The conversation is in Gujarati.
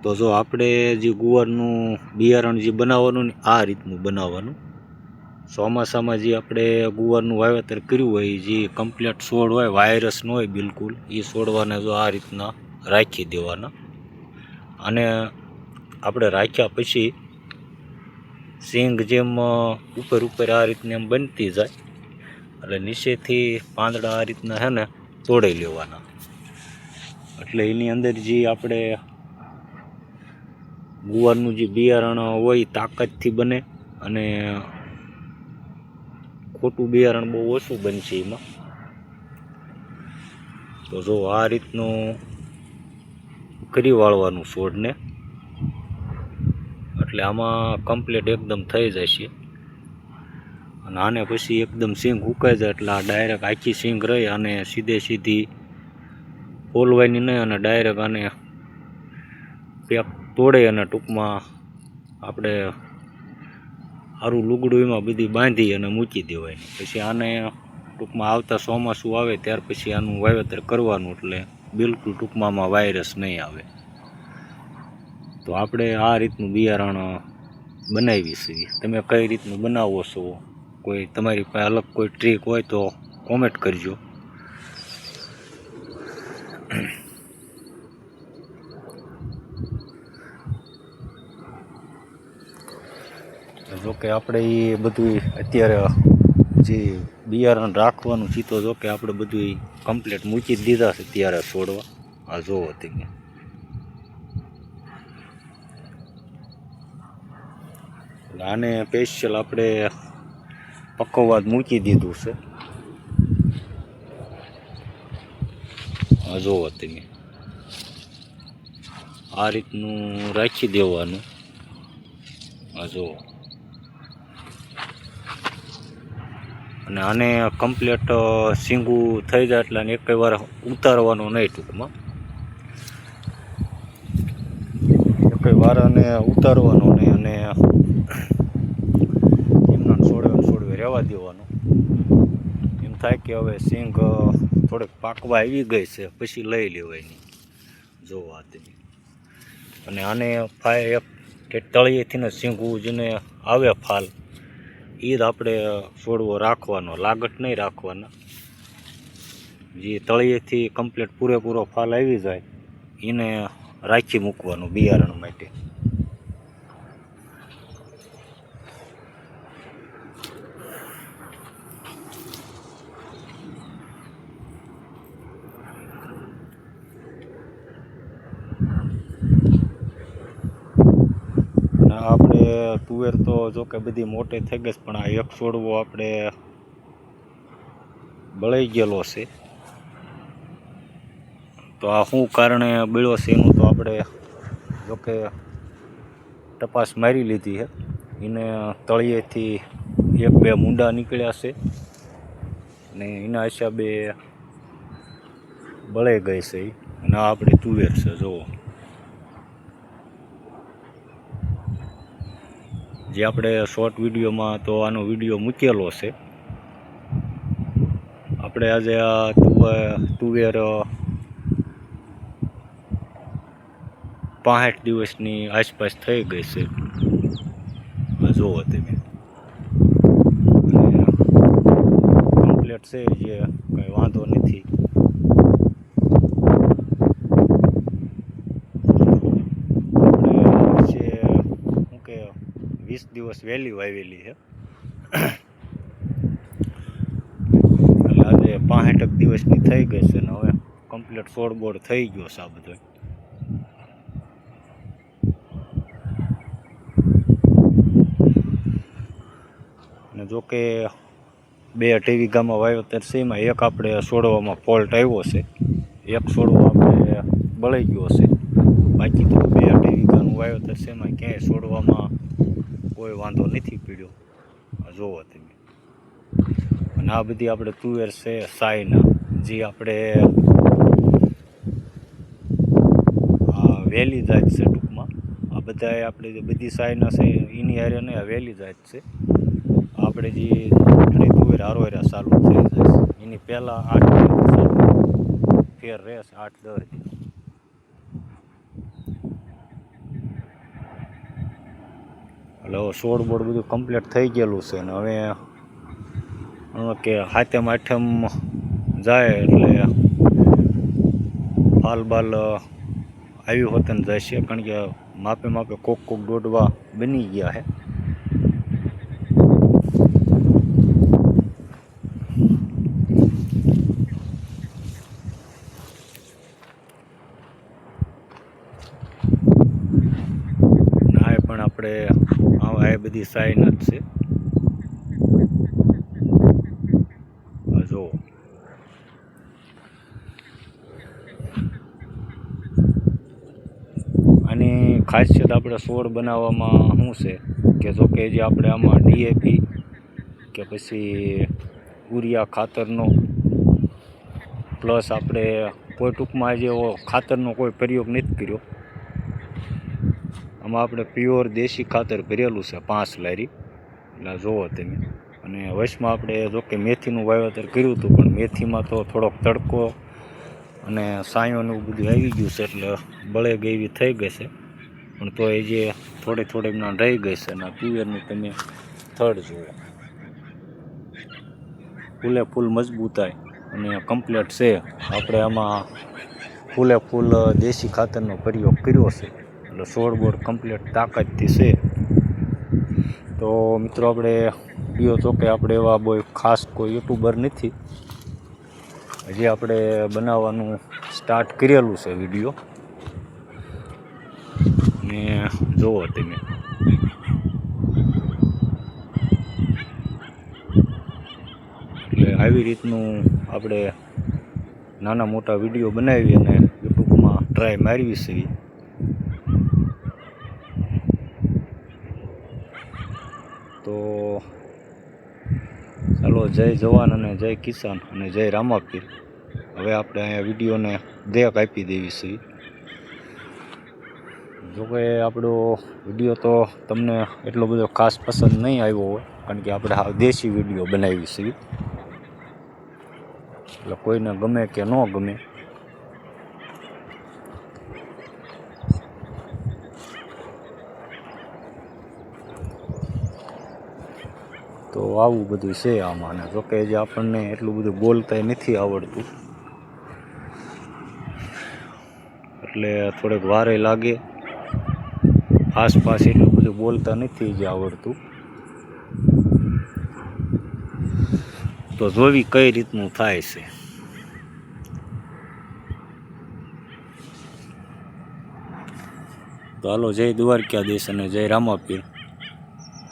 તો જો આપણે જે ગુવારનું બિયારણ જે બનાવવાનું ને આ રીતનું બનાવવાનું. ચોમાસામાં જે આપણે ગુવારનું વાવેતર કર્યું હોય જે કમ્પ્લીટ છોડ હોય વાયરસ ન હોય બિલકુલ એ છોડવાને જો આ રીતના રાખી દેવાના. અને આપણે રાખ્યા પછી સિંગ જેમ ઉપર ઉપર આ રીતની એમ બનતી જાય એટલે નીચેથી પાંદડા આ રીતના છે ને તોડી લેવાના. એટલે એની અંદર જે આપણે ગુવારનું જે બિયારણ હોય તાકાતથી બને અને ખોટું બિયારણ બહુ ઓછું બનશે એમાં. તો જો આ રીતનું કરી વાળવાનું છોડને એટલે આમાં કમ્પ્લીટ એકદમ થઈ જશે. અને આને પછી એકદમ સિંગ ઉકાઈ જાય એટલે આ ડાયરેક્ટ આખી સિંગ રહી અને સીધી ફોલવાની નહીં અને ડાયરેક્ટ આને પેક તોડે અને ટૂંકમાં આપણે સારું લુગડું એમાં બધી બાંધી અને મૂકી દેવાય. પછી આને ટૂંકમાં આવતા ચોમાસું આવે ત્યાર પછી આનું વાવેતર કરવાનું એટલે બિલકુલ ટૂંકમાં આમાં વાયરસ નહીં આવે. તો આપણે આ રીતનું બિયારણ બનાવી છીએ. તમે કઈ રીતનું બનાવો છો, કોઈ તમારી પાસે અલગ કોઈ ટ્રીક હોય તો કોમેન્ટ કરજો. જોકે આપણે એ બધું અત્યારે જે બિયારણ રાખવાનું છે તો જોકે આપણે બધું કમ્પ્લીટ મૂકી જ દીધા છે ત્યારે છોડવા. આ જોવો તમે આને સ્પેશિયલ આપણે પકવવા મૂકી દીધું છે. આ જોવો તમે આ રીતનું રાખી દેવાનું. આ જોવો અને આને કમ્પ્લીટ સિંગું થઈ જાય એટલે એક વાર ઉતારવાનું નહીં. ટૂંકમાં એક વાર આને ઉતારવાનું નહીં અને એમના છોડવે રહેવા દેવાનું. એમ થાય કે હવે સિંગ થોડીક પાકવા આવી ગઈ છે પછી લઈ લેવાય. જોવા તમે અને આને એક કે તળિયેથી ને સિંગું જેને આવે ફાલ એ જ આપણે છોડવો રાખવાનો, લાગટ નહીં રાખવાના. જે તળિયેથી કમ્પ્લીટ પૂરેપૂરો ફાલ આવી જાય એને રાખી મૂકવાનું બિયારણ માટે. આપણે તુવેર તો જો કે બધી મોટી થઈ ગઈ પણ આ એક છોડવો આપણે બળી ગયેલો છે. તો આ શું કારણે બળ્યો છે એનું તો આપણે જોકે તપાસ મારી લીધી છે. એને તળિયેથી એક બે મૂંડા નીકળ્યા છે અને એના હિસાબે બળી ગઈ છે. અને આ આપણે તુવેર છે જુઓ જે આપણે શોર્ટ વિડીયોમાં તો આનો વિડીયો મૂકેલો છે. આપણે આજે આ તુવેર 65 દિવસની આસપાસ થઈ ગઈ છે. જુઓ તમે કમ્પ્લીટ છે જે કંઈ વાંધો નથી. આપણે 20 દિવસ વહેલી વાવેલી છે એટલે આજે 65 દિવસની થઈ ગઈ છે ને હવે કમ્પ્લીટ છોડબોડ થઈ ગયો છે આ બધો. અને જોકે 2-2.5 વીઘામાં વાવેતર છે એમાં એક આપણે છોડવામાં ફોલ્ટ આવ્યો છે, એક છોડવો આપણે બળી ગયો છે. બાકી તો 2-2.5 વીઘાનું વાવેતર છે એમાં ક્યાંય છોડવામાં કોઈ વાંધો નથી પડ્યો. જોવો તમે અને આ બધી આપણે તુવેર છે સાયના જે આપણે વહેલી જાત છે. ટૂંકમાં આ બધા આપણે જે બધી સાયના છે એની હારે નહીં, આ વહેલી જાત છે. આપણે જે તુવેર હારવાર્યા ચાલુ થઈ જાય એની પહેલાં 8 ફેર રહેશે, 8-10. હવે છોડ બોડ બધું કમ્પ્લીટ થઈ ગયેલું છે ને હવે કે હાથમ આઠમ જાય એટલે ફાલ બાલ આવ્યું હોત ને જાય છે, કારણ કે માપે માપે કોક દોડવા બની ગયા છે. ના પણ આપણે આ બધી સાઈન જ છે. જો આની ખાસિયત આપણે છોડ બનાવવામાં શું છે કે જો કે જે આપણે આમાં DAP કે પછી યુરિયા ખાતરનો પ્લસ આપણે કોઈ ટૂંકમાં જેવો ખાતરનો કોઈ પ્રયોગ નથી કર્યો. આમાં આપણે પ્યોર દેશી ખાતર ભરેલું છે 5 લારી, એટલે જોવો તમે. અને વચમાં આપણે જો કે મેથીનું વાવેતર કર્યું હતું, પણ મેથીમાં તો થોડોક તડકો અને સાયોને એવું બધું આવી ગયું છે, એટલે બળે ગઈ એવી થઈ ગઈ છે. પણ તો એ જે થોડી ના રહી ગઈ છે. અને પિયરની તમે થડ જુઓ, ફૂલ મજબૂતાઈ અને કમ્પ્લીટ છે. આપણે આમાં ફૂલ દેશી ખાતરનો પ્રયોગ કર્યો છે, એટલે છોડ બોડ કમ્પ્લીટ તાકાતથી છે. તો મિત્રો આપણે વિડીયો જો કે આપણે એવા બહુ ખાસ કોઈ યુટ્યુબર નથી, હજી આપણે બનાવવાનું સ્ટાર્ટ કરેલું છે વિડીયો, ને જુઓ તમે. એટલે આવી રીતનું આપણે નાના મોટા વિડીયો બનાવી અને યુટ્યુબમાં ટ્રાય મારવી છે. તો ચાલો, જય જવાન અને જય કિસાન અને જય રામાપીર. હવે આપણે અહીંયા વિડીયોને બ્રેક આપી દેવી છે. જોકે આપણો વિડીયો તો તમને એટલો બધો ખાસ પસંદ નહીં આવ્યો હોય, કારણ કે આપણે હાવ દેશી વિડીયો બનાવી છે, એટલે કોઈને ગમે કે ન ગમે. તો આવું બધું છે આમાં. અને જોકે જે આપણને એટલું બધું બોલતા નથી આવડતું, એટલે થોડેક વારે લાગે. આસપાસ એટલું બધું બોલતા નથી જે આવડતું. તો જોવી કઈ રીતનું થાય છે. તો હાલો, જય દ્વારકાધીશ અને જય રામાપીર.